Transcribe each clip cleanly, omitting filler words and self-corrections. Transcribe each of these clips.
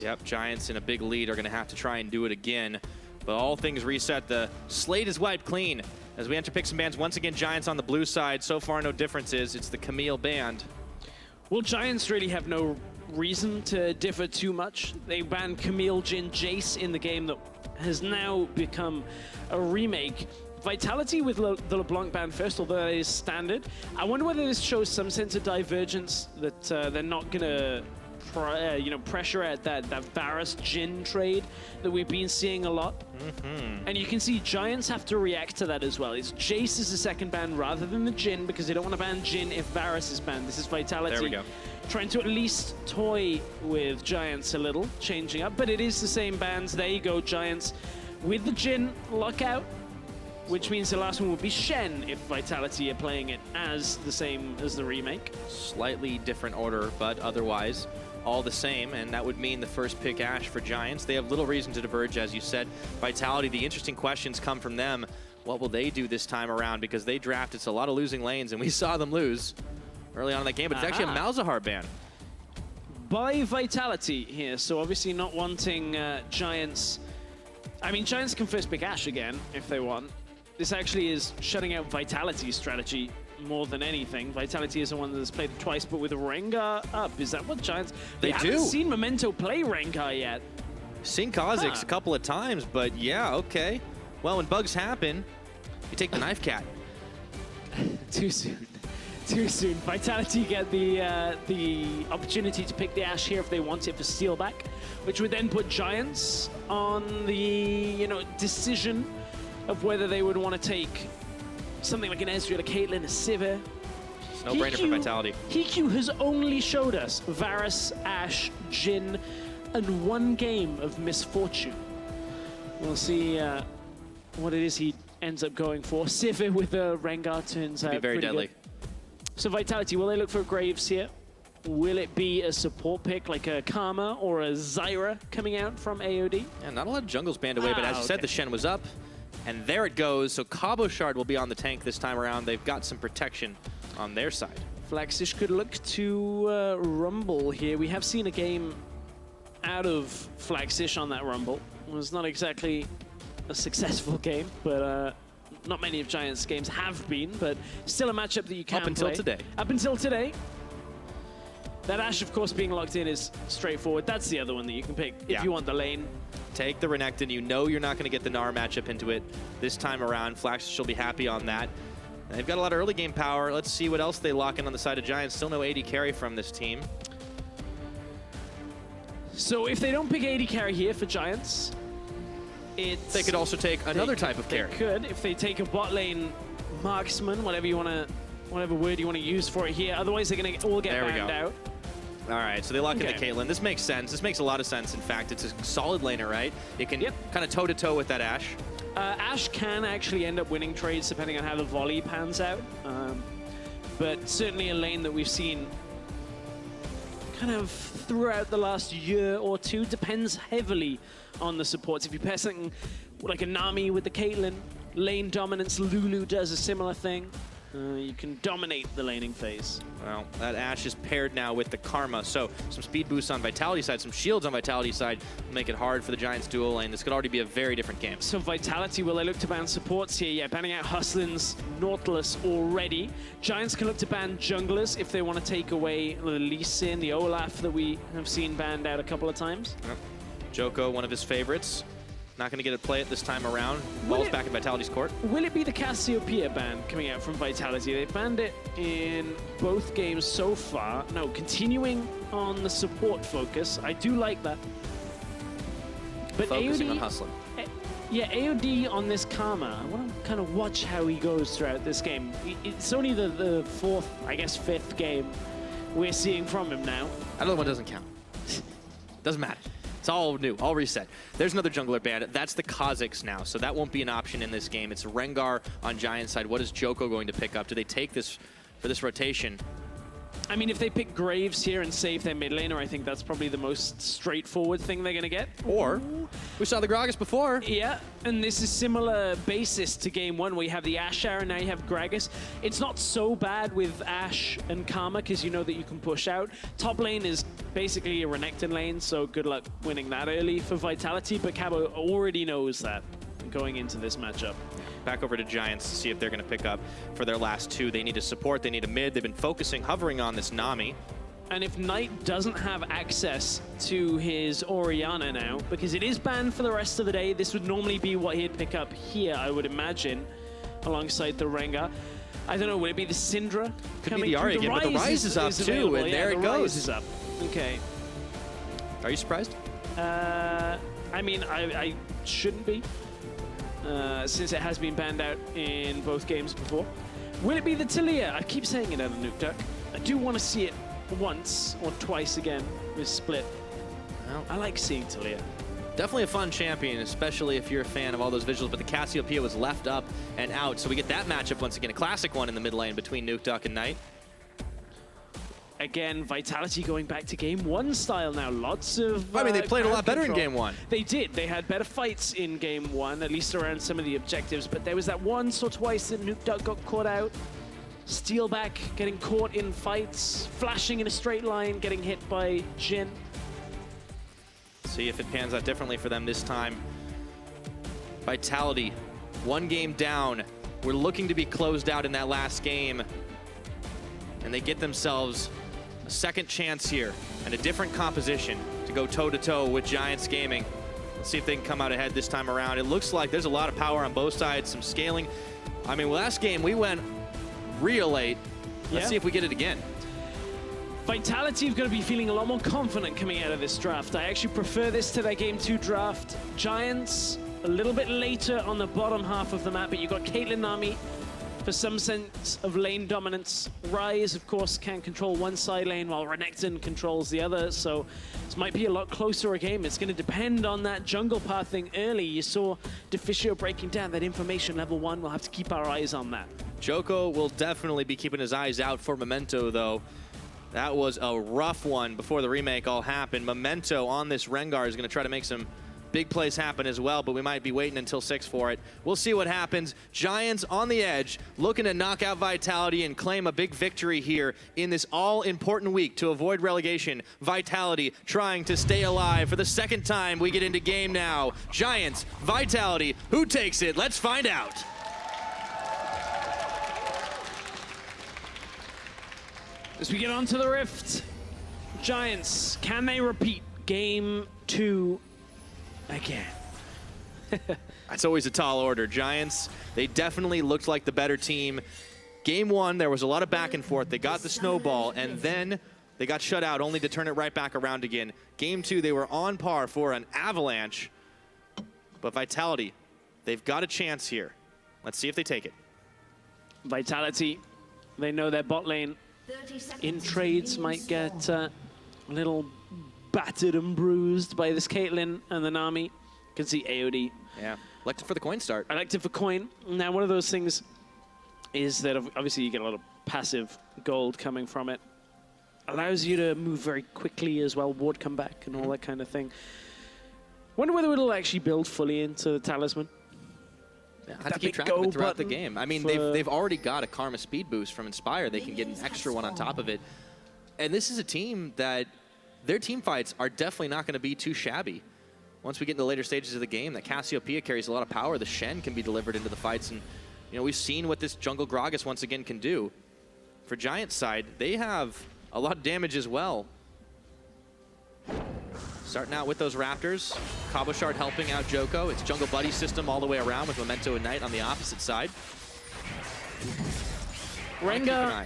Yep, Giants in a big lead are going to have to try and do it again. But all things reset. The slate is wiped clean. As we enter pick some bans, once again, Giants on the blue side. So far, no differences. It's the Camille band. Well, Giants really have no reason to differ too much. They banned Camille, Jhin, Jace in the game that has now become a remake. Vitality with the LeBlanc ban first, although that is standard. I wonder whether this shows some sense of divergence, that they're not going to pressure at that Varus Jhin trade that we've been seeing a lot. And you can see Giants have to react to that as well. It's Jace as the second ban rather than the Jhin, because they don't want to ban Jhin if Varus is banned. This is Vitality. There we go. Trying to at least toy with Giants a little, changing up, but it is the same bans. There you go, Giants with the Jhin lockout, which means the last one will be Shen if Vitality are playing it as the same as the remake. Slightly different order, but otherwise all the same, and that would mean the first pick Ashe for Giants. They have little reason to diverge, as you said. Vitality, the interesting questions come from them. What will they do this time around? Because they drafted a lot of losing lanes, and we saw them lose early on in that game, but it's actually a Malzahar ban. By Vitality here, so obviously not wanting Giants. I mean, Giants can first pick Ashe again if they want. This actually is shutting out Vitality's strategy more than anything. Vitality is the one that's played it twice, but with Rengar up. Is that what Giants... They haven't seen Memento play Rengar yet. Seen Kha'Zix a couple of times, but yeah, okay. Well, when bugs happen, you take the knife cat. Too soon. Too soon. Vitality get the opportunity to pick the Ashe here if they want it for Steelback, which would then put Giants on the decision of whether they would want to take something like an Ezreal, a Caitlyn, a Sivir. It's no brainer for Vitality. HeaQ has only showed us Varus, Ashe, Jhin, and one game of misfortune. We'll see what it is he ends up going for. Sivir with the Rengar turns out be very deadly. Good. So Vitality, will they look for Graves here? Will it be a support pick like a Karma or a Zyra coming out from AOD? Yeah, not a lot of jungles banned away, but as you said, the Shen was up. And there it goes. So Cabochard will be on the tank this time around. They've got some protection on their side. Flaxxish could look to rumble here. We have seen a game out of Flaxxish on that rumble. It was not exactly a successful game, but not many of Giants' games have been, but still a matchup that you can play. Up until today. Up until today. That Ashe, of course, being locked in is straightforward. That's the other one that you can pick if you want the lane. Take the Renekton. You know you're not going to get the Gnar matchup into it this time around. Flaxxish will be happy on that. They've got a lot of early game power. Let's see what else they lock in on the side of Giants. Still no AD carry from this team. So if they don't pick AD carry here for Giants, they could also take another type of carry. They could, if they take a bot lane marksman, whatever word you want to use for it here. Otherwise, they're going to all get banned out. All right, so they lock into Caitlyn. This makes sense. This makes a lot of sense. In fact, it's a solid laner, right? It can kind of toe-to-toe with that Ashe. Ashe can actually end up winning trades depending on how the volley pans out. But certainly a lane that we've seen kind of throughout the last year or two. Depends heavily on the supports. If you pair something like a Nami with the Caitlyn, lane dominance, Lulu does a similar thing. You can dominate the laning phase. Well, that Ashe is paired now with the Karma, so some speed boosts on Vitality side, some shields on Vitality side will make it hard for the Giants dual lane. This could already be a very different game. So Vitality, will they look to ban supports here? Yeah, banning out Hustlin's Nautilus already. Giants can look to ban junglers if they want to take away the Lee Sin, the Olaf that we have seen banned out a couple of times. Yep. Djoko, one of his favorites. Not going to get to play it this time around. Ball's back in Vitality's court. Will it be the Cassiopeia ban coming out from Vitality? They banned it in both games so far. No, continuing on the support focus. I do like that. But focusing AOD, on Hustlin. Yeah, AOD on this Karma. I want to kind of watch how he goes throughout this game. It's only the fourth, I guess, fifth game we're seeing from him now. Another one doesn't count. Doesn't matter. It's all new, all reset. There's another jungler bandit. That's the Kha'Zix now, so that won't be an option in this game. It's Rengar on Giants side. What is Djoko going to pick up? Do they take this for this rotation? I mean, if they pick Graves here and save their mid laner, I think that's probably the most straightforward thing they're going to get. Or, we saw the Gragas before. Yeah, and this is similar basis to game one where you have the Ashe and now you have Gragas. It's not so bad with Ashe and Karma because you know that you can push out. Top lane is basically a Renekton lane, so good luck winning that early for Vitality, but Cabo already knows that going into this matchup. Back over to Giants to see if they're going to pick up for their last two. They need a support, they need a mid. They've been focusing, hovering on this Nami. And if Knight doesn't have access to his Orianna now, because it is banned for the rest of the day, this would normally be what he'd pick up here, I would imagine, alongside the Rengar. I don't know, would it be the Syndra? Could be the Arya again, but the Ryze is up too, and there it goes. Ryze is up. Okay. Are you surprised? I mean, I shouldn't be, since it has been banned out in both games before. Will it be the Talia? I keep saying it out of Nukeduck. I do want to see it once or twice again with Split. Well, I like seeing Talia. Definitely a fun champion, especially if you're a fan of all those visuals, but the Cassiopeia was left up and out, so we get that matchup once again, a classic one in the mid lane between Nukeduck and Knight. Again, Vitality going back to game one style now. Lots of I mean, they played a lot better control. in game one. They did. They had better fights in game one, at least around some of the objectives, but there was that once or twice that Nukeduck got caught out. Steelback getting caught in fights, flashing in a straight line, getting hit by Jhin. See if it pans out differently for them this time. Vitality, one game down. We're looking to be closed out in that last game. And they get themselves a second chance here and a different composition to go toe-to-toe with Giants Gaming. Let's see if they can come out ahead this time around. It looks like there's a lot of power on both sides, some scaling. I mean, last game we went real late. Let's see if we get it again. Vitality is going to be feeling a lot more confident coming out of this draft. I actually prefer this to their game 2 draft. Giants a little bit later on the bottom half of the map, but you've got Caitlyn, Nami for some sense of lane dominance. Ryze, of course, can control one side lane while Renekton controls the other, so this might be a lot closer a game. It's going to depend on that jungle pathing early. You saw Deficio breaking down that information level 1. We'll have to keep our eyes on that. Djoko will definitely be keeping his eyes out for Memento, though. That was a rough one before the remake all happened. Memento on this Rengar is going to try to make some big plays happen as well, but we might be waiting until 6 for it. We'll see what happens. Giants on the edge, looking to knock out Vitality and claim a big victory here in this all-important week to avoid relegation. Vitality trying to stay alive for the second time we get into game now. Giants, Vitality, who takes it? Let's find out. As we get onto the Rift, Giants, can they repeat game 2 again? That's always a tall order. Giants, they definitely looked like the better team. Game 1, there was a lot of back and forth. They got the snowball, and then they got shut out, only to turn it right back around again. Game 2, they were on par for an avalanche. But Vitality, they've got a chance here. Let's see if they take it. Vitality, they know their bot lane in trades might get a little battered and bruised by this Caitlyn and the Nami. You can see AOD. Yeah, elected for the coin start. Elected for coin. Now, one of those things is that obviously you get a lot of passive gold coming from it. Allows you to move very quickly as well, ward come back and all that kind of thing. Wonder whether it'll actually build fully into the talisman. Yeah, have to keep track of it throughout the game. I mean, they've already got a Karma speed boost from Inspire. They can get an extra one on top of it. And this is a team that their team fights are definitely not going to be too shabby. Once we get into the later stages of the game, that Cassiopeia carries a lot of power. The Shen can be delivered into the fights. And, you know, we've seen what this jungle Gragas once again can do. For Giants' side, they have a lot of damage as well. Starting out with those Raptors. Cabochard helping out Djoko. It's jungle buddy system all the way around with Memento and Knight on the opposite side. Rengar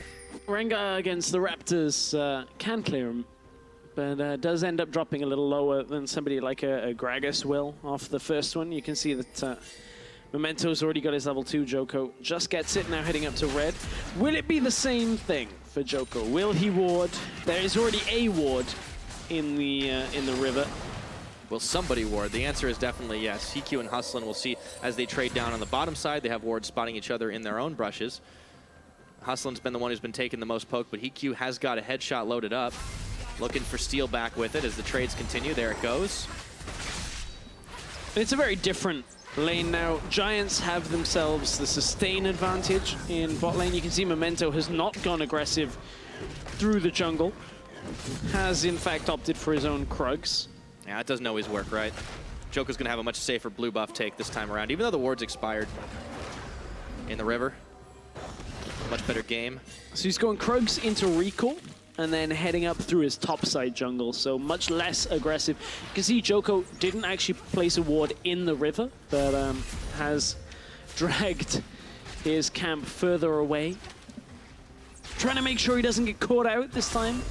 against the Raptors can clear him, but does end up dropping a little lower than somebody like a Gragas will off the first one. You can see that Memento's already got his level 2. Djoko just gets it, now heading up to red. Will it be the same thing for Djoko? Will he ward? There is already a ward in the river. Will somebody ward? The answer is definitely yes. HeaQ and Hustlin, we'll see as they trade down on the bottom side. They have wards spotting each other in their own brushes. Hustlin's been the one who's been taking the most poke, but HeaQ has got a headshot loaded up. Looking for Steelback with it as the trades continue. There it goes. It's a very different lane now. Giants have themselves the sustain advantage in bot lane. You can see Memento has not gone aggressive through the jungle. has in fact opted for his own Krugs. Yeah, it doesn't always work, right? Djoko's gonna have a much safer blue buff take this time around, even though the ward's expired. In the river. Much better game. So he's going Krugs into recall and then heading up through his topside jungle, so much less aggressive. You can see Djoko didn't actually place a ward in the river, but has dragged his camp further away. Trying to make sure he doesn't get caught out this time.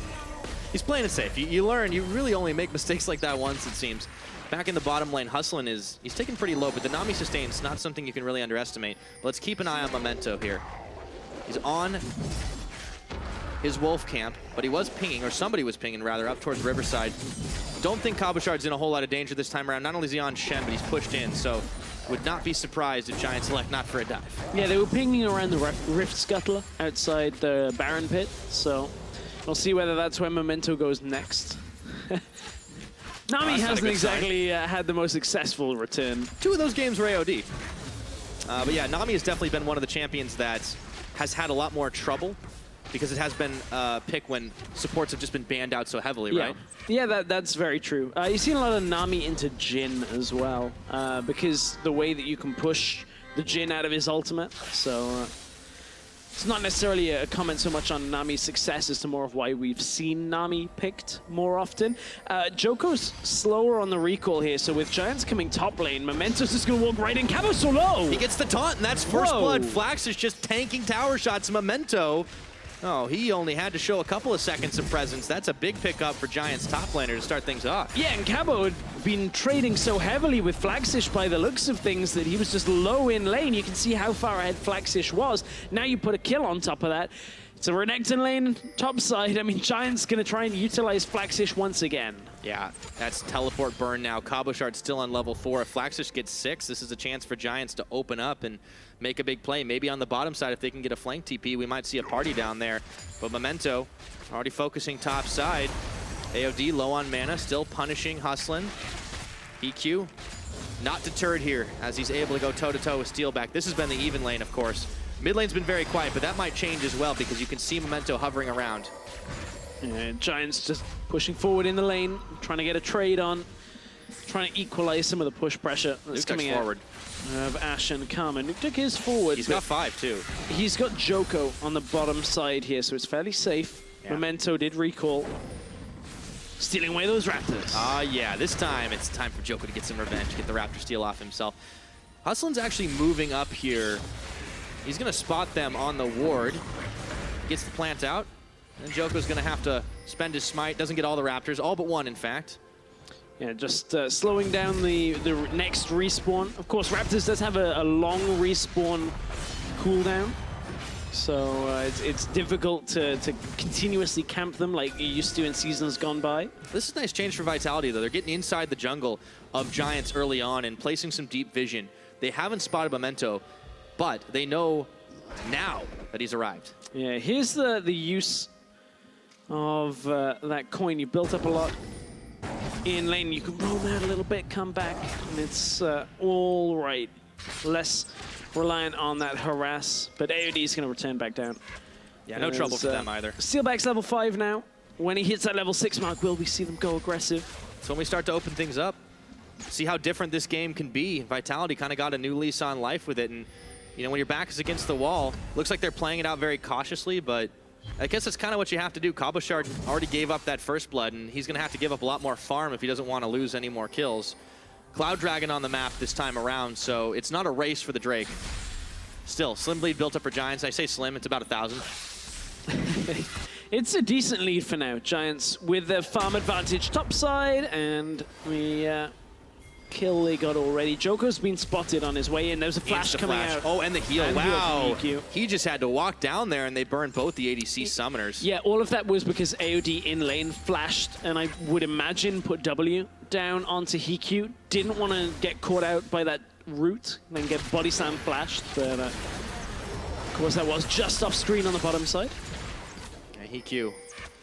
He's playing it safe. You learn, you really only make mistakes like that once, it seems. Back in the bottom lane, Hustlin he's taken pretty low, but the Nami sustain's not something you can really underestimate. But let's keep an eye on Memento here. He's on his wolf camp, but he was pinging, or somebody was pinging rather, up towards Riverside. Don't think Cabochard's in a whole lot of danger this time around. Not only is he on Shen, but he's pushed in, so would not be surprised if Giants select not for a dive. Yeah, they were pinging around the Rift Scuttler outside the Baron pit, so we'll see whether that's where Memento goes next. Nami hasn't exactly had the most successful return. 2 of those games were AOD. But yeah, Nami has definitely been one of the champions that has had a lot more trouble because it has been a pick when supports have just been banned out so heavily, right? Yeah, that's very true. You've seen a lot of Nami into Jhin as well because the way that you can push the Jhin out of his ultimate. So it's not necessarily a comment so much on Nami's success as to more of why we've seen Nami picked more often. Djoko's slower on the recall here, so with Giants coming top lane, Memento's just going to walk right in. Cabo so low! He gets the taunt, and that's first blood. Flaxxish just tanking tower shots. Memento, oh, he only had to show a couple of seconds of presence. That's a big pickup for Giants top laner to start things off. Yeah, and Cabo had been trading so heavily with Flaxxish by the looks of things that he was just low in lane. You can see how far ahead Flaxxish was. Now you put a kill on top of that. It's a Renekton lane top side. I mean, Giants going to try and utilize Flaxxish once again. Yeah, that's teleport burn now. Cabochard still on level 4. If Flaxxish gets 6, this is a chance for Giants to open up and make a big play. Maybe on the bottom side, if they can get a flank TP, we might see a party down there. But Memento already focusing top side. AOD low on mana, still punishing Hustlin. HeaQ not deterred here as he's able to go toe-to-toe with Steelback. This has been the even lane, of course. Mid lane's been very quiet, but that might change as well because you can see Memento hovering around. Yeah, Giants just pushing forward in the lane, trying to get a trade on, trying to equalize some of the push pressure that's coming forward of Ashe and Karma. Nukeduck is forward. He's got 5 too. He's got Djoko on the bottom side here, so it's fairly safe. Yeah. Memento did recall. Stealing away those Raptors. Yeah, this time it's time for Djoko to get some revenge, get the Raptor steal off himself. Hustlin's actually moving up here. He's going to spot them on the ward. Gets the plant out. And Djoko's going to have to spend his smite. Doesn't get all the Raptors, all but one, in fact. Yeah, just slowing down the next respawn. Of course, Raptors does have a long respawn cooldown. So it's difficult to continuously camp them like you used to in seasons gone by. This is a nice change for Vitality, though. They're getting inside the jungle of Giants early on and placing some deep vision. They haven't spotted Memento, but they know now that he's arrived. Yeah, here's the use of that coin. You built up a lot in lane. You can roam out a little bit, come back, and it's all right. Less reliant on that harass, but AOD is going to return back down. Yeah, no trouble for them either. Steelback's level 5 now. When he hits that level 6 mark, will we see them go aggressive? So when we start to open things up, see how different this game can be. Vitality kind of got a new lease on life with it, and you know, when your back is against the wall, looks like they're playing it out very cautiously, but I guess that's kind of what you have to do. Cabochard already gave up that first blood, and he's going to have to give up a lot more farm if he doesn't want to lose any more kills. Cloud Dragon on the map this time around, so it's not a race for the Drake. Still, slim lead built up for Giants. I say slim, it's about 1,000. It's a decent lead for now. Giants with their farm advantage topside, and the kill they got already. Djoko's been spotted on his way in. There's a flash coming out. Oh, and the heal. And wow. He just had to walk down there, and they burned both the ADC summoners. Yeah, all of that was because AOD in lane flashed, and I would imagine put W down onto HeaQ. Didn't want to get caught out by that root, then get body slam flashed, but of course that was just off screen on the bottom side. Yeah, HeaQ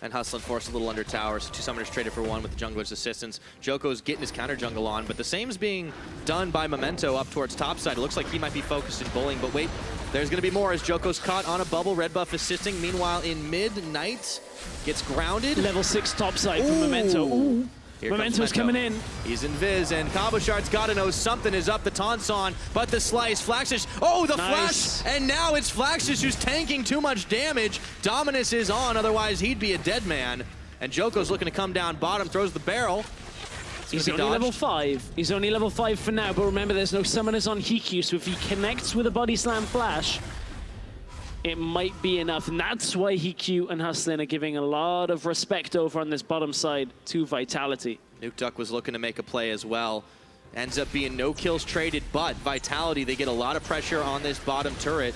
And Hustlin forced a little under tower, so 2 summoners traded for 1 with the jungler's assistance. Djoko's getting his counter jungle on, but the same's being done by Memento up towards top side. It looks like he might be focused in bullying, but wait, there's going to be more as Djoko's caught on a bubble. Red buff assisting. Meanwhile, in mid, Knight gets grounded. Level 6 top side from Memento. Ooh. Memento's coming in. He's in Viz, and Cabochard's got to know something is up. The taunt's on, but the slice. Flaxxish. Oh, the flash! And now it's Flaxxish who's tanking too much damage. Dominus is on, otherwise he'd be a dead man. And Djoko's looking to come down bottom, throws the barrel. He's only level 5. He's only level 5 for now, but remember there's no summoners on HeaQ, so if he connects with a body slam flash, it might be enough, and that's why HeaQ and Hustlin are giving a lot of respect over on this bottom side to Vitality. Nukeduck was looking to make a play as well. Ends up being no kills traded, but Vitality, they get a lot of pressure on this bottom turret.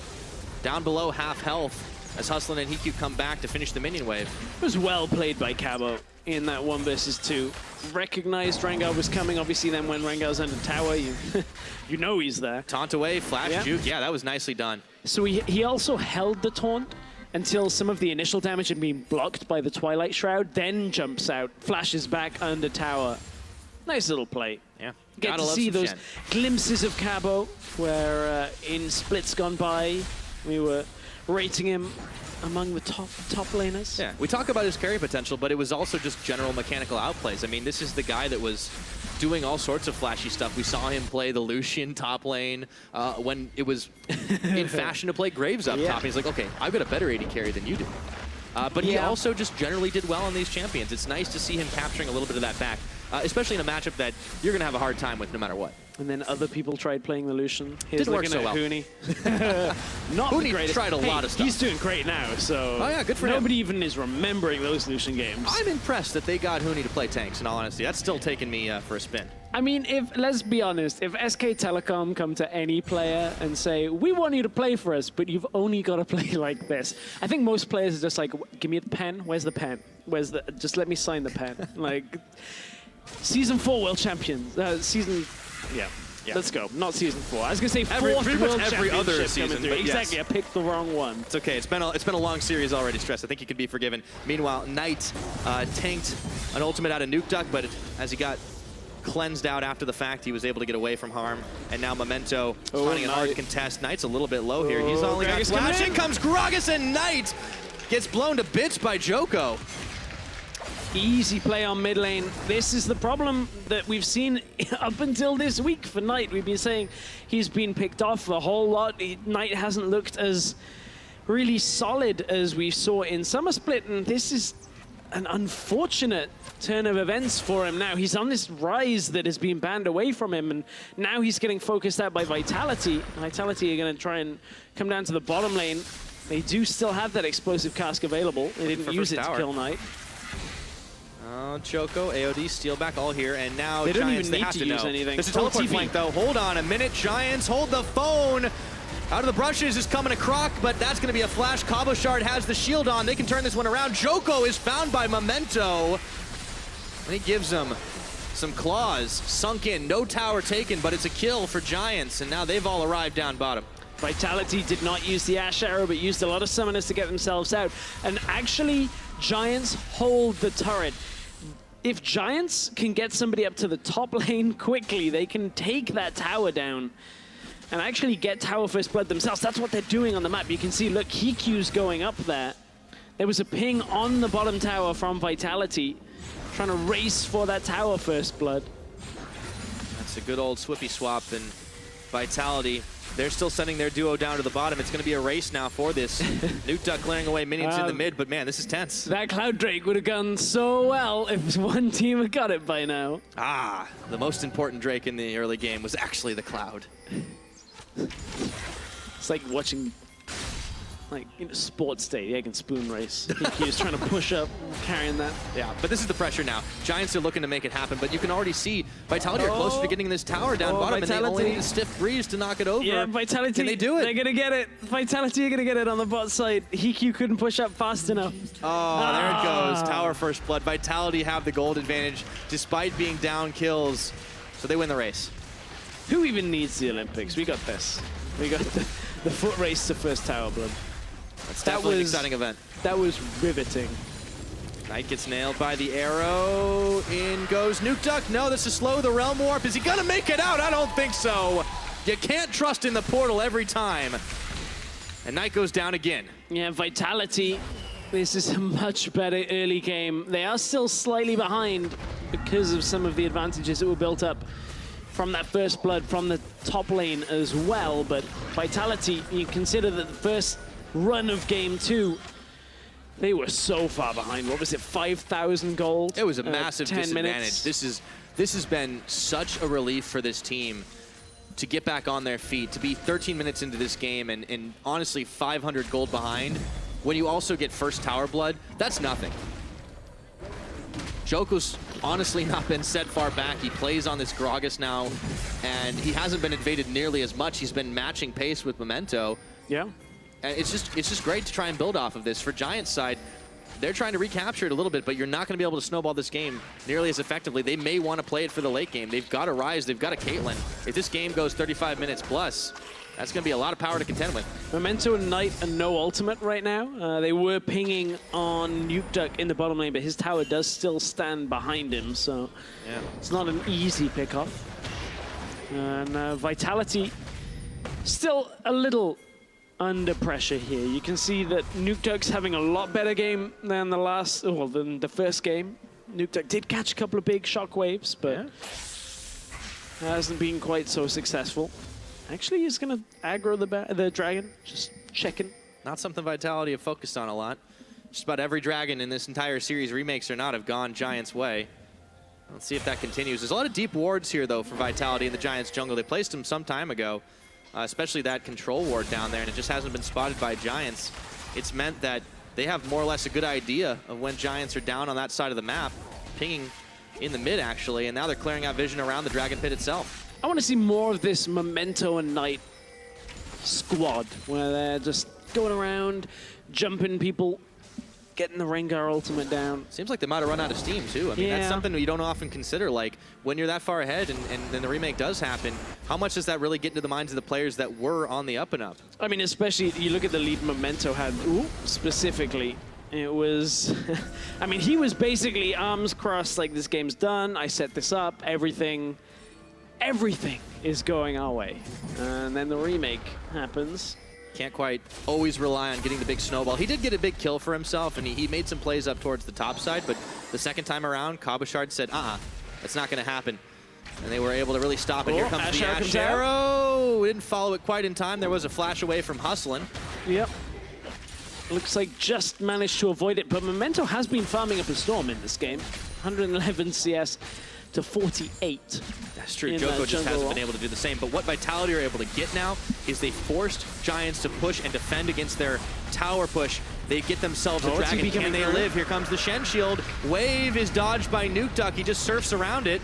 Down below half health as Hustlin and HeaQ come back to finish the minion wave. It was well played by Cabo in that 1 versus 2. Recognized Rengar was coming, obviously then when Rengar's under tower, you know he's there. Taunt away, flash juke, yeah, that was nicely done. So he also held the taunt until some of the initial damage had been blocked by the Twilight Shroud, then jumps out, flashes back under tower. Nice little play. Yeah. Get to see those Shen. glimpses of Cabo, where in splits gone by, we were rating him among the top laners. Yeah, we talk about his carry potential, but it was also just general mechanical outplays. I mean, this is the guy that was doing all sorts of flashy stuff. We saw him play the Lucian top lane when it was in fashion to play Graves up top. He's like, okay, I've got a better AD carry than you do. But he also just generally did well on these champions. It's nice to see him capturing a little bit of that back, especially in a matchup that you're going to have a hard time with no matter what. And then other people tried playing the Lucian. Didn't work so well. Huni. Not Huni the greatest. tried a lot of stuff. He's doing great now, so oh yeah, good for him. Nobody even is remembering those Lucian games. I'm impressed that they got Huni to play tanks, in all honesty. That's still taking me for a spin. I mean, let's be honest, if SK Telecom come to any player and say, we want you to play for us, but you've only got to play like this, I think most players are just like, give me the pen, where's the pen? Just let me sign the pen. Like, Season 4 World Champions, yeah. Let's go. Not Season 4. I was going to say pretty much every other season. But exactly, yes. I picked the wrong one. It's okay. It's been a long series already, Stress. I think he could be forgiven. Meanwhile, Knight tanked an ultimate out of Nukeduck, but as he got cleansed out after the fact, he was able to get away from harm. And now Memento finding it hard to contest. Knight's a little bit low here. He's only got flash. In comes Gragas, and Knight gets blown to bits by Djoko. Easy play on mid lane. This is the problem that we've seen up until this week for Knight. We've been saying he's been picked off a whole lot. Knight hasn't looked as really solid as we saw in Summer Split, and this is an unfortunate turn of events for him now. He's on this Ryze that has been banned away from him, and now he's getting focused out by Vitality. Vitality are going to try and come down to the bottom lane. They do still have that explosive cask available. They didn't use it to kill Knight. Djoko, AOD, Steelback, all here, and now they don't Giants, even need have to to use know. anything. There's a teleport flank, though. Hold on a minute. Giants hold the phone. Out of the brushes is coming a Croc, but that's going to be a flash. Cabochard has the shield on. They can turn this one around. Djoko is found by Memento. And he gives them some claws. Sunk in. No tower taken, but it's a kill for Giants, and now they've all arrived down bottom. Vitality did not use the Ashe arrow, but used a lot of summoners to get themselves out. And actually, Giants hold the turret. If Giants can get somebody up to the top lane quickly, they can take that tower down and actually get tower first blood themselves. That's what they're doing on the map. You can see, look, HeaQ's going up there. There was a ping on the bottom tower from Vitality, trying to race for that tower first blood. That's a good old Swippy swap, and Vitality, they're still sending their duo down to the bottom. It's going to be a race now for this. Nukeduck clearing away minions in the mid, but man, this is tense. That Cloud Drake would have gone so well if one team had got it by now. Ah, the most important Drake in the early game was actually the Cloud. It's like watching, like, in a sports day, the egg and spoon race. HeaQ's trying to push up, carrying that. Yeah, but this is the pressure now. Giants are looking to make it happen, but you can already see Vitality are closer to getting this tower down bottom, Vitality. and they only need a stiff breeze to knock it over. Yeah, Vitality. Can they do it? They're going to get it. Vitality are going to get it on the bot side. HeaQ couldn't push up fast enough. Oh, there it goes. Tower first blood. Vitality have the gold advantage despite being down kills, so they win the race. Who even needs the Olympics? We got this. We got the foot race to first tower blood. That's definitely an exciting event. That was riveting. Knight gets nailed by the arrow. In goes Nukeduck. No, this is slow. The Realm Warp. Is he going to make it out? I don't think so. You can't trust in the portal every time. And Knight goes down again. Yeah, Vitality. This is a much better early game. They are still slightly behind because of some of the advantages that were built up from that first blood from the top lane as well. But Vitality, you consider that the first run of game 2, they were so far behind. What was it, 5,000 gold? It was a massive 10 disadvantage. minutes. This has been such a relief for this team to get back on their feet, to be 13 minutes into this game and honestly 500 gold behind. When you also get first tower blood, that's nothing. Djoko's honestly not been set far back. He plays on this Gragas now, and he hasn't been invaded nearly as much. He's been matching pace with Memento. Yeah. And it's just great to try and build off of this. For Giants' side, they're trying to recapture it a little bit, but you're not going to be able to snowball this game nearly as effectively. They may want to play it for the late game. They've got a Ryze, they've got a Caitlyn. If this game goes 35 minutes plus, that's going to be a lot of power to contend with. Memento and Knight are no ultimate right now. They were pinging on Nukeduck in the bottom lane, but his tower does still stand behind him, so yeah, it's not an easy pickoff. And Vitality still a little under pressure here. You can see that Nukeduck's having a lot better game than than the first game. Nukeduck did catch a couple of big shockwaves, but hasn't been quite so successful. Actually, he's going to aggro the dragon, just checking. Not something Vitality have focused on a lot. Just about every dragon in this entire series, remakes or not, have gone Giants' way. Let's see if that continues. There's a lot of deep wards here, though, for Vitality in the Giants' jungle. They placed them some time ago, especially that control ward down there, and it just hasn't been spotted by Giants. It's meant that they have more or less a good idea of when Giants are down on that side of the map, pinging in the mid, actually, and now they're clearing out vision around the dragon pit itself. I want to see more of this Memento and Knight squad, where they're just going around, jumping people, getting the Rengar ultimate down. Seems like they might have run out of steam, too. I mean, that's something you don't often consider. Like, when you're that far ahead and then the remake does happen, how much does that really get into the minds of the players that were on the up and up? I mean, especially, you look at the lead Memento had, specifically. It was, I mean, he was basically arms crossed, like, this game's done, I set this up, everything is going our way. And then the remake happens. Can't quite always rely on getting the big snowball. He did get a big kill for himself, and he made some plays up towards the top side, but the second time around, Cabochard said, that's not going to happen. And they were able to really stop it. Here comes the Ashe arrow. Didn't follow it quite in time. There was a flash away from Hustlin. Yep. Looks like just managed to avoid it, but Memento has been farming up a storm in this game. 111 CS to 48. That's true. Djoko just hasn't been able to do the same. But what Vitality are able to get now is they forced Giants to push and defend against their tower push. They get themselves a dragon. Can they live? Here comes the Shen shield. Wave is dodged by Nukeduck. He just surfs around it.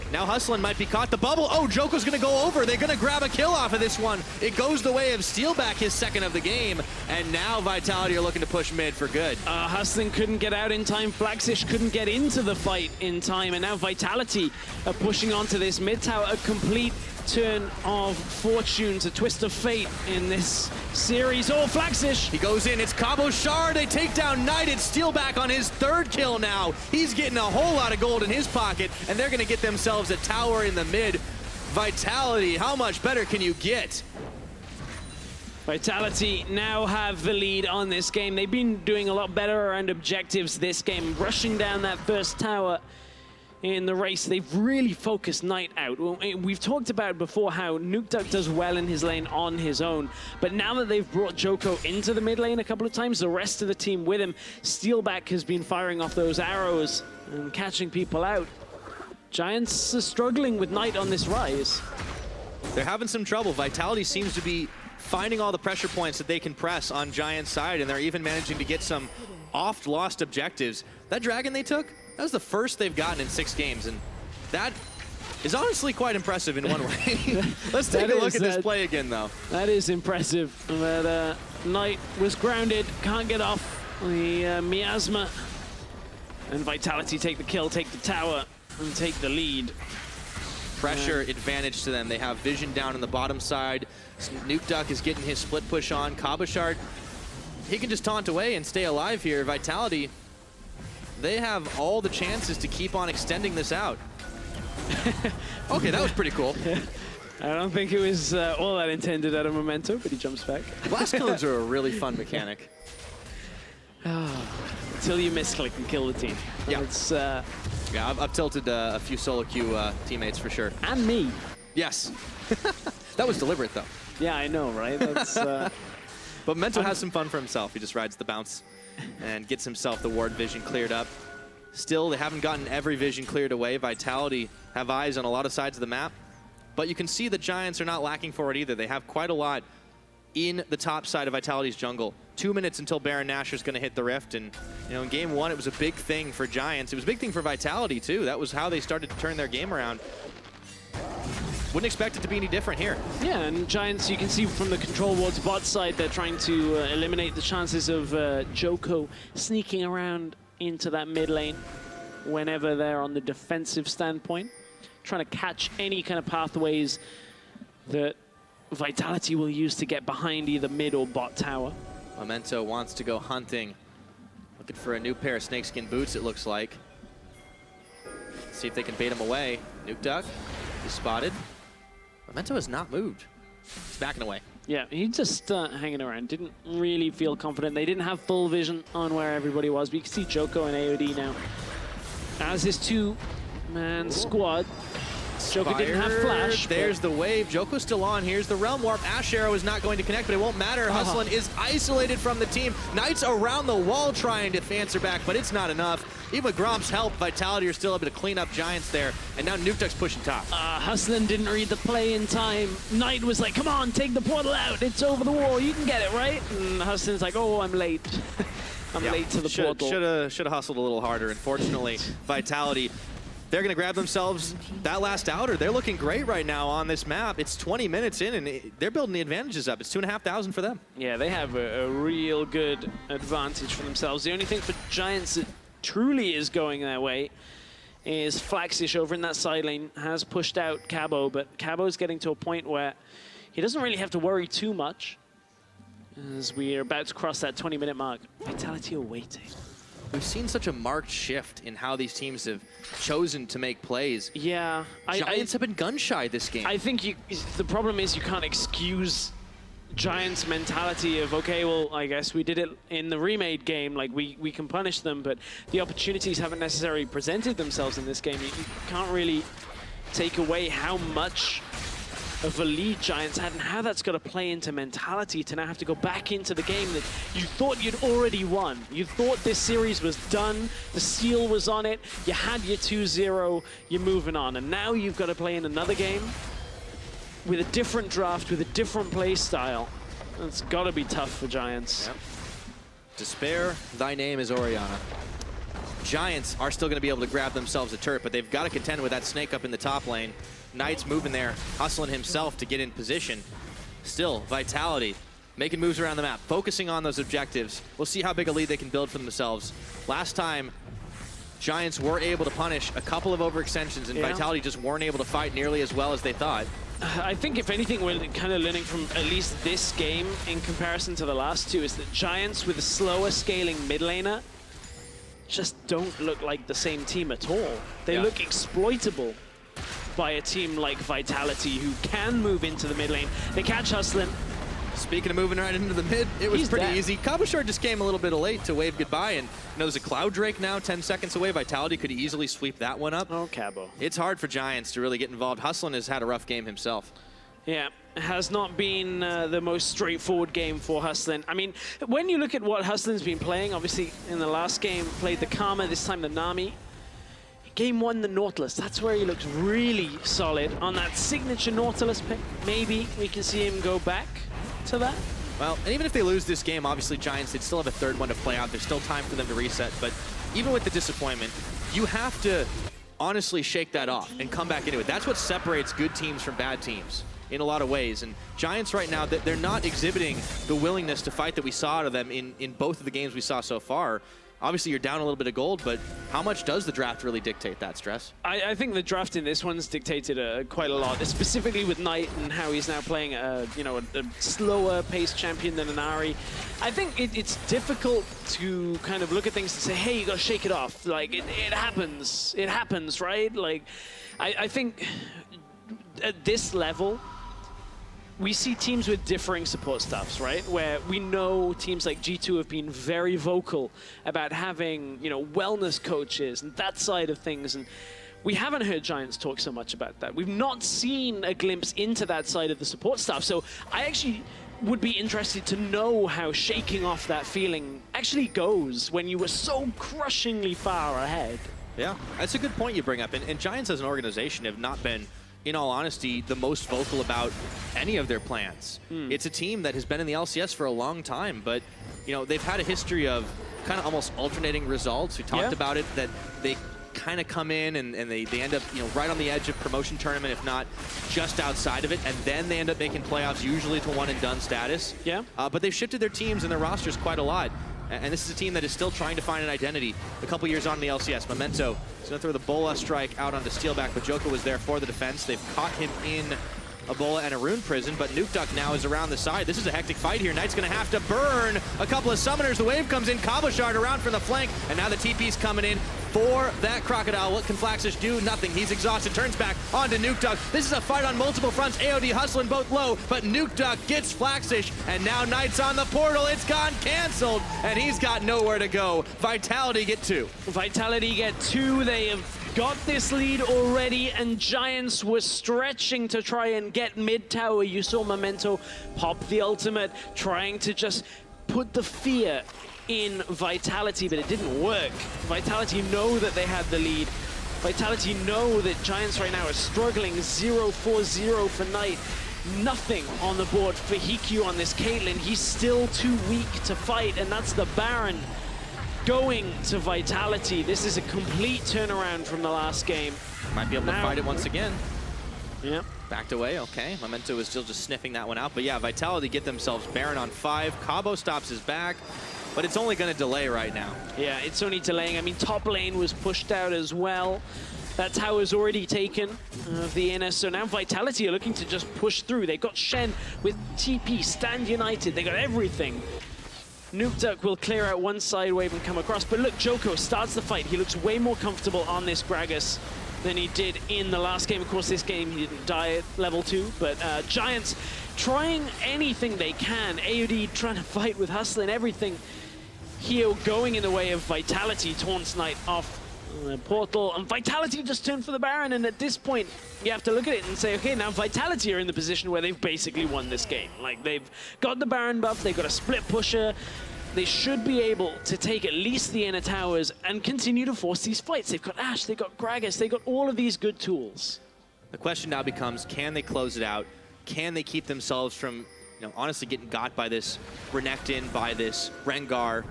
Now Hustlin might be caught. The bubble. Oh, Djoko's going to go over. They're going to grab a kill off of this one. It goes the way of Steelback, his second of the game. And now Vitality are looking to push mid for good. Hustlin couldn't get out in time. Flaxxish couldn't get into the fight in time. And now Vitality are pushing onto this mid tower. A complete turn of fortune, a twist of fate in this series. Oh, Flaxxish! He goes in. It's Cabochard. They take down Knight. It's Steelback on his third kill now. He's getting a whole lot of gold in his pocket, and they're going to get themselves a tower in the mid. Vitality, how much better can you get? Vitality now have the lead on this game. They've been doing a lot better around objectives this game, rushing down that first tower in the race. They've really focused Knight out. We've talked about before how Nukeduck does well in his lane on his own, but now that they've brought Djoko into the mid lane a couple of times, the rest of the team with him, Steelback has been firing off those arrows and catching people out. Giants are struggling with Knight on this Ryze. They're having some trouble. Vitality seems to be finding all the pressure points that they can press on Giants' side, and they're even managing to get some oft-lost objectives. That dragon they took, that was the first they've gotten in 6 games, and that is honestly quite impressive in one way. Let's take a look at this play again, though. That is impressive. But Knight was grounded, can't get off the miasma. And Vitality take the kill, take the tower, and take the lead. Pressure advantage to them. They have vision down in the bottom side. Nukeduck is getting his split push on. Cabochard, he can just taunt away and stay alive here. Vitality they have all the chances to keep on extending this out. Okay, that was pretty cool. I don't think it was all that intended out of Memento, but he jumps back. Blast cones are a really fun mechanic. Until you misclick and kill the team. Yeah. It's, yeah, I've tilted a few solo queue teammates for sure. And me. Yes. That was deliberate, though. Yeah, I know, right? That's, but Memento has some fun for himself. He just rides the bounce and gets himself the ward vision cleared up. Still, they haven't gotten every vision cleared away. Vitality have eyes on a lot of sides of the map. But you can see the Giants are not lacking for it either. They have quite a lot in the top side of Vitality's jungle. 2 minutes until Baron Nashor's going to hit the Rift. And, you know, in game one, it was a big thing for Giants. It was a big thing for Vitality, too. That was how they started to turn their game around. Wouldn't expect it to be any different here. Yeah, and Giants, you can see from the control wards bot side, they're trying to eliminate the chances of Djoko sneaking around into that mid lane whenever they're on the defensive standpoint. Trying to catch any kind of pathways that Vitality will use to get behind either mid or bot tower. Memento wants to go hunting. Looking for a new pair of snakeskin boots, it looks like. Let's see if they can bait him away. Nukeduck is spotted. Memento has not moved. He's backing away. Yeah, he's just hanging around. Didn't really feel confident. They didn't have full vision on where everybody was. But you can see Djoko and AOD now. As his two-man squad. Djoko didn't have flash. There's the wave. Djoko's still on. Here's the Realm Warp. Ashe Arrow is not going to connect, but it won't matter. Hustlin is isolated from the team. Knights around the wall trying to answer back, but it's not enough. Even with Gromp's help, Vitality are still able to clean up Giants there. And now Nukeduck's pushing top. Hustlin didn't read the play in time. Knight was like, come on, take the portal out. It's over the wall. You can get it, right? And Hustlin's like, oh, I'm late. I'm late to the portal. Should have hustled a little harder. Unfortunately, Vitality, they're going to grab themselves that last outer. They're looking great right now on this map. It's 20 minutes in, and they're building the advantages up. It's 2,500 for them. Yeah, they have a real good advantage for themselves. The only thing for Giants that truly is going their way is Flaxxish over in that side lane has pushed out Cabo, but Cabo's getting to a point where he doesn't really have to worry too much as we are about to cross that 20-minute mark. Vitality are waiting. We've seen such a marked shift in how these teams have chosen to make plays. Yeah. Giants have been gun-shy this game. I think the problem is you can't excuse Giants' mentality of, okay, well, I guess we did it in the remade game, like we can punish them, but the opportunities haven't necessarily presented themselves in this game. You can't really take away how much of a lead Giants had and how that's got to play into mentality to now have to go back into the game that you thought you'd already won. You thought this series was done, the seal was on it, you had your 2-0, you're moving on, and now you've got to play in another game with a different draft, with a different play style. It's got to be tough for Giants. Yep. Despair, thy name is Oriana. Giants are still going to be able to grab themselves a turret, but they've got to contend with that snake up in the top lane. Knight's moving there, hustling himself to get in position. Still, Vitality making moves around the map, focusing on those objectives. We'll see how big a lead they can build for themselves. Last time, Giants were able to punish a couple of overextensions, and Vitality just weren't able to fight nearly as well as they thought. I think, if anything, we're kind of learning from at least this game in comparison to the last two is that Giants with a slower scaling mid laner just don't look like the same team at all. They look exploitable by a team like Vitality, who can move into the mid lane. They catch Hustlin. Speaking of moving right into the mid, it was pretty easy. Cabochard just came a little bit late to wave goodbye, and there's a Cloud Drake now 10 seconds away. Vitality could easily sweep that one up. Oh, Cabo. It's hard for Giants to really get involved. Hustlin has had a rough game himself. Yeah, it has not been the most straightforward game for Hustlin. I mean, when you look at what Hustlin's been playing, obviously in the last game played the Karma, this time the Nami. Game one, the Nautilus. That's where he looks really solid. On that signature Nautilus pick, maybe we can see him go back to that. Well, and even if they lose this game, obviously Giants, they'd still have a third one to play out. There's still time for them to reset. But even with the disappointment, you have to honestly shake that off and come back into it. That's what separates good teams from bad teams in a lot of ways. And Giants right now, they're not exhibiting the willingness to fight that we saw out of them in both of the games we saw so far. Obviously, you're down a little bit of gold, but how much does the draft really dictate that, Stress? I think the draft in this one's dictated quite a lot, specifically with Knight and how he's now playing a slower paced champion than an Ahri. I think it's difficult to kind of look at things and say, hey, you got to shake it off. Like, it happens, right? Like, I think at this level, we see teams with differing support staffs, right? Where we know teams like G2 have been very vocal about having, wellness coaches and that side of things. And we haven't heard Giants talk so much about that. We've not seen a glimpse into that side of the support staff. So I actually would be interested to know how shaking off that feeling actually goes when you were so crushingly far ahead. Yeah, that's a good point you bring up. And Giants as an organization have not been, in all honesty, the most vocal about any of their plans. It's a team that has been in the LCS for a long time, but they've had a history of kind of almost alternating results. We talked about it, that they kind of come in and they end up right on the edge of promotion tournament, if not just outside of it, and then they end up making playoffs, usually to one and done status. But they've shifted their teams and their rosters quite a lot. And this is a team that is still trying to find an identity. A couple years on in the LCS, Memento is going to throw the Bola strike out onto Steelback, but Djoko was there for the defense. They've caught him in a Bola and a Rune prison, but Nukeduck now is around the side. This is a hectic fight here. Knight's going to have to burn a couple of summoners. The wave comes in, Cabochard around from the flank, and now the TP's coming in for that Crocodile. What can Flaxxish do? Nothing. He's exhausted, turns back onto Nukeduck. This is a fight on multiple fronts. AOD Hustlin both low, but Nukeduck gets Flaxxish, and now Knight's on the portal. It's gone canceled, and he's got nowhere to go. Vitality get 2. Vitality get 2. They have got this lead already, and Giants were stretching to try and get mid tower. You saw Memento pop the ultimate, trying to just put the fear in Vitality, but it didn't work. Vitality know that they had the lead. Vitality know that Giants right now are struggling. 0-4-0 for Knight. Nothing on the board for HeaQ on this Caitlyn. He's still too weak to fight, and that's the Baron going to Vitality. This is a complete turnaround from the last game. Might be able to fight it once again. Yeah. Backed away, okay. Memento is still just sniffing that one out. But yeah, Vitality get themselves Baron on 5. Cabo stops his back, but it's only going to delay right now. Yeah, it's only delaying. I mean, top lane was pushed out as well. That tower's already taken of the inner, so now Vitality are looking to just push through. They've got Shen with TP, Stand United. They got everything. Nukeduck will clear out one side wave and come across, but look, Djoko starts the fight. He looks way more comfortable on this Gragas than he did in the last game. Of course, this game he didn't die at level 2, but Giants trying anything they can. AOD trying to fight with Hustlin, everything. Here going in the way of Vitality, taunts Knight off the portal, and Vitality just turned for the Baron, and at this point, you have to look at it and say, okay, now Vitality are in the position where they've basically won this game. Like, they've got the Baron buff, they've got a split pusher, they should be able to take at least the inner towers and continue to force these fights. They've got Ashe, they've got Gragas, they've got all of these good tools. The question now becomes, can they close it out? Can they keep themselves from, honestly getting got by this Renekton, by this Rengar?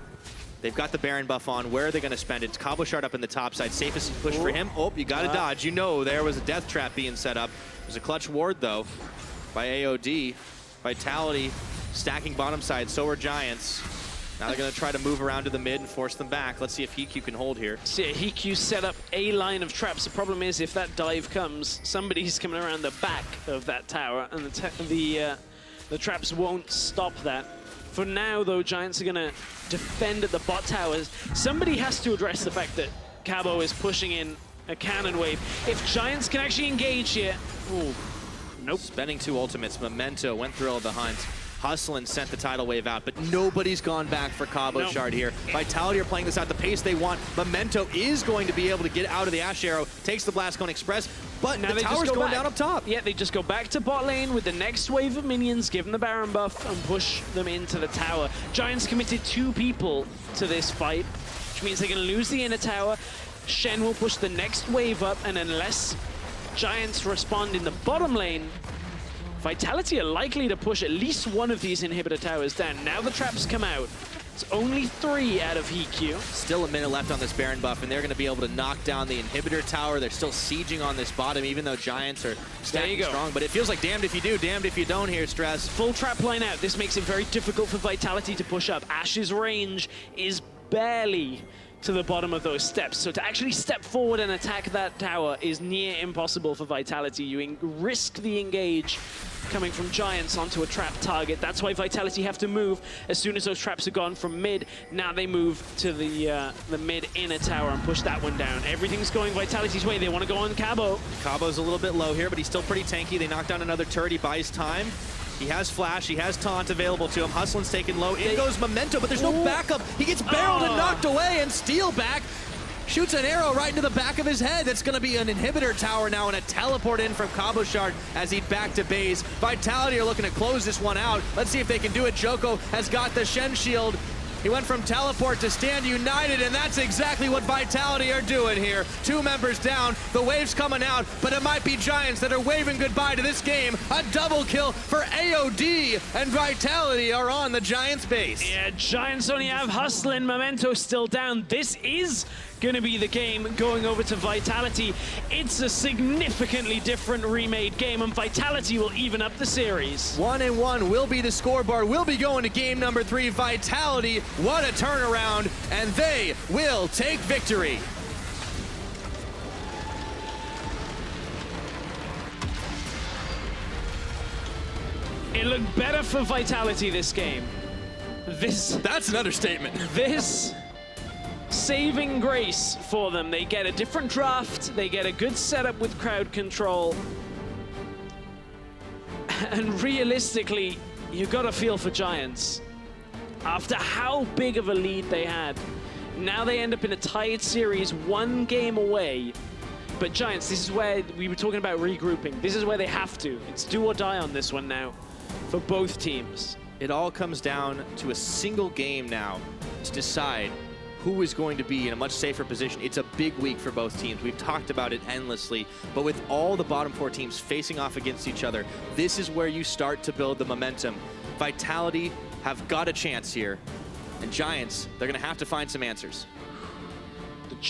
They've got the Baron buff on. Where are they going to spend it? It's Cabochard up in the top side. Safest push for him. Oh, you got to dodge. There was a death trap being set up. There's a clutch ward, though, by AOD. Vitality stacking bottom side. So are Giants. Now they're going to try to move around to the mid and force them back. Let's see if HeaQ can hold here. So yeah, HeaQ set up a line of traps. The problem is if that dive comes, somebody's coming around the back of that tower, and the traps won't stop that. For now, though, Giants are going to defend at the bot towers. Somebody has to address the fact that Cabo is pushing in a cannon wave. If Giants can actually engage here... Ooh, nope. Spending 2 ultimates. Memento went through all the hunt. Hustlin sent the tidal wave out, but nobody's gone back for Cabochard here. Vitality are playing this out the pace they want. Memento is going to be able to get out of the Ashe Arrow, takes the Blast Cone Express, but now the tower's going down up top. Yeah, they just go back to bot lane with the next wave of minions, give them the Baron buff, and push them into the tower. Giants committed 2 people to this fight, which means they're going to lose the inner tower. Shen will push the next wave up, and unless Giants respond in the bottom lane, Vitality are likely to push at least one of these inhibitor towers down. Now the traps come out. It's only 3 out of HeaQ. Still a minute left on this Baron buff, and they're going to be able to knock down the inhibitor tower. They're still sieging on this bottom, even though Giants are stacking strong. But it feels like damned if you do, damned if you don't here, Stress. Full trap line out. This makes it very difficult for Vitality to push up. Ashe's range is barely to the bottom of those steps. So to actually step forward and attack that tower is near impossible for Vitality. You risk the engage coming from Giants onto a trap target. That's why Vitality have to move as soon as those traps are gone from mid. Now they move to the mid inner tower and push that one down. Everything's going Vitality's way. They want to go on Cabo. Cabo's a little bit low here, but he's still pretty tanky. They knock down another turret. He buys time. He has flash, he has taunt available to him. Hustlin's taken low. In goes Memento, but there's no backup. He gets barreled and knocked away, and Steelback shoots an arrow right into the back of his head. That's going to be an inhibitor tower now, and a teleport in from Cabochard as he'd back to base. Vitality are looking to close this one out. Let's see if they can do it. Djoko has got the Shen shield. He went from teleport to stand united, and that's exactly what Vitality are doing here. 2 members down, the wave's coming out, but it might be Giants that are waving goodbye to this game. A double kill for AOD, and Vitality are on the Giants base. Yeah, Giants only have Hustlin, Memento still down. This is gonna be the game going over to Vitality. It's a significantly different remade game, and Vitality will even up the series. 1-1 will be the scoreboard. We'll be going to game number 3. Vitality, what a turnaround, and they will take victory. It looked better for Vitality this game. That's an understatement. This saving grace for them. They get a different draft, they get a good setup with crowd control. And realistically, you gotta feel for Giants. After how big of a lead they had, now they end up in a tied series, 1 game away. But Giants, this is where we were talking about regrouping. This is where they have to. It's do or die on this one now for both teams. It all comes down to a single game now to decide who is going to be in a much safer position. It's a big week for both teams. We've talked about it endlessly, but with all the bottom 4 teams facing off against each other, this is where you start to build the momentum. Vitality have got a chance here, and Giants, they're gonna have to find some answers. The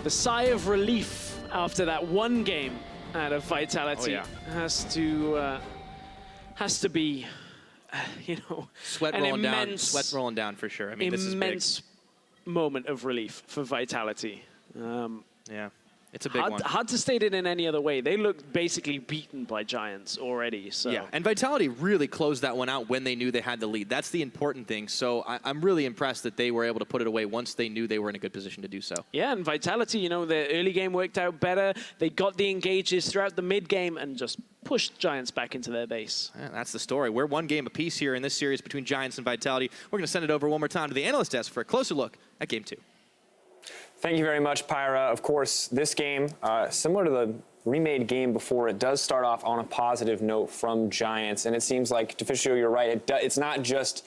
sigh of relief after that 1 game out of Vitality has to be, you know, sweat rolling down for sure. I mean, this is big. Immense moment of relief for Vitality. Yeah, it's a big one. Hard to state it in any other way. They look basically beaten by Giants already. So yeah, and Vitality really closed that one out when they knew they had the lead. That's the important thing. So I'm really impressed that they were able to put it away once they knew they were in a good position to do so. Yeah, and Vitality, you know, the early game worked out better. They got the engages throughout the mid game and just pushed Giants back into their base. Yeah, that's the story. We're 1 game apiece here in this series between Giants and Vitality. We're going to send it over one more time to the analyst desk for a closer look at game 2. Thank you very much, Pyra. Of course, this game, similar to the remade game before, it does start off on a positive note from Giants, and it seems like, Deficio, you're right, it's not just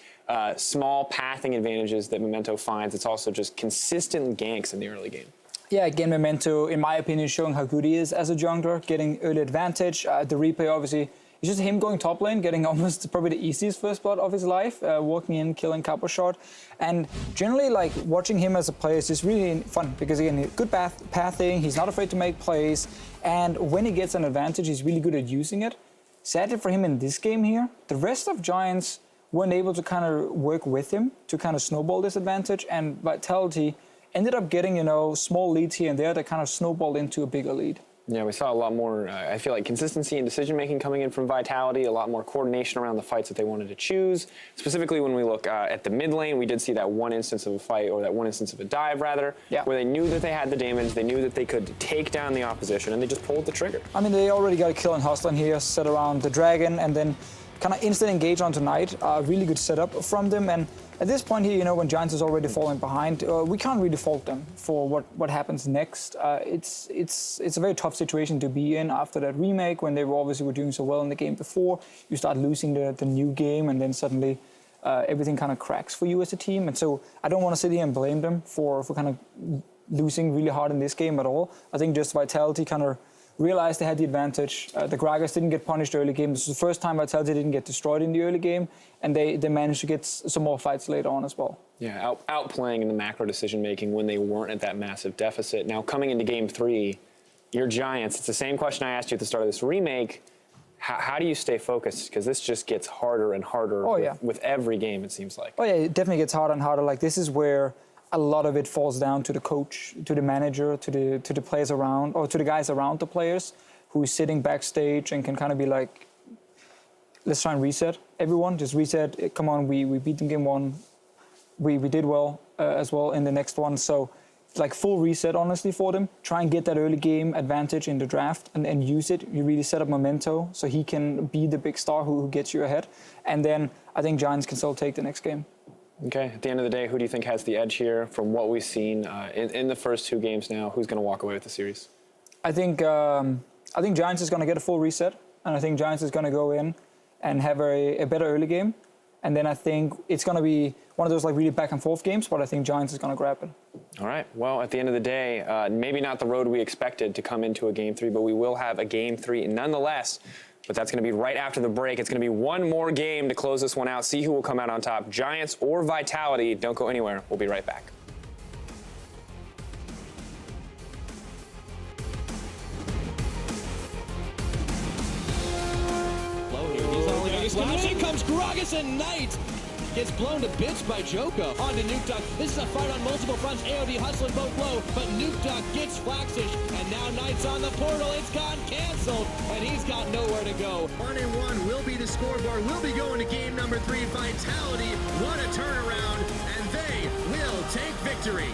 small pathing advantages that Memento finds, it's also just consistent ganks in the early game. Yeah, again, Memento, in my opinion, showing how good he is as a jungler, getting early advantage. The replay, obviously, it's just him going top lane, getting almost probably the easiest first blood of his life, walking in, killing Cabochard. And generally, like, watching him as a player is just really fun because, again, good pathing, he's not afraid to make plays, and when he gets an advantage, he's really good at using it. Sadly for him in this game here, the rest of Giants weren't able to kind of work with him to kind of snowball this advantage, and Vitality ended up getting, you know, small leads here and there that kind of snowballed into a bigger lead. Yeah, we saw a lot more, I feel like, consistency in decision-making coming in from Vitality, a lot more coordination around the fights that they wanted to choose. Specifically, when we look at the mid lane, we did see that 1 instance of a fight, or that 1 instance of a dive, rather, where they knew that they had the damage, they knew that they could take down the opposition, and they just pulled the trigger. I mean, they already got a kill on Hustlin here, set around the dragon, and then kind of instant engage on tonight. Really good setup from them, and at this point here, you know, when Giants is already falling behind, we can't really fault them for what happens next. It's a very tough situation to be in after that remake, when they were doing so well in the game before. You start losing the new game, and then suddenly everything kind of cracks for you as a team. And so I don't want to sit here and blame them for kind of losing really hard in this game at all. I think just Vitality kind of realized they had the advantage. The Gragas didn't get punished early game. This is the first time Vitality didn't get destroyed in the early game, and they managed to get some more fights later on as well. Yeah, outplaying in the macro decision-making when they weren't at that massive deficit. Now, coming into Game 3, your Giants, it's the same question I asked you at the start of this remake. How do you stay focused? Because this just gets harder and harder with every game, it seems like. Oh yeah, it definitely gets harder and harder. Like this is where a lot of it falls down to the coach, to the manager, to the players around, or to the guys around the players who's sitting backstage and can kind of be like, let's try and reset everyone. Just reset. Come on, we beat them game one. We did well as well in the next one. So like full reset, honestly, for them. Try and get that early game advantage in the draft and use it. You really set up Memento so he can be the big star who gets you ahead. And then I think Giants can still take the next game. Okay, at the end of the day, who do you think has the edge here from what we've seen in the first 2 games now? Who's going to walk away with the series? I think Giants is going to get a full reset, and I think Giants is going to go in and have a better early game. And then I think it's going to be one of those like really back and forth games, but I think Giants is going to grab it. All right. Well, at the end of the day, maybe not the road we expected to come into a Game 3, but we will have a Game 3 nonetheless. But that's going to be right after the break. It's going to be one more game to close this one out. See who will come out on top, Giants or Vitality. Don't go anywhere. We'll be right back. Here comes Gragas, and Knight gets blown to bits by Djoko. On to Nukeduck. This is a fight on multiple fronts. AOD Hustlin both low, but Nukeduck gets Flaxxish, and now Knight's on the portal. It's gotten canceled, and he's got nowhere to go. 1-1 will be the scoreboard. We'll be going to game number 3. Vitality, what a turnaround, and they will take victory.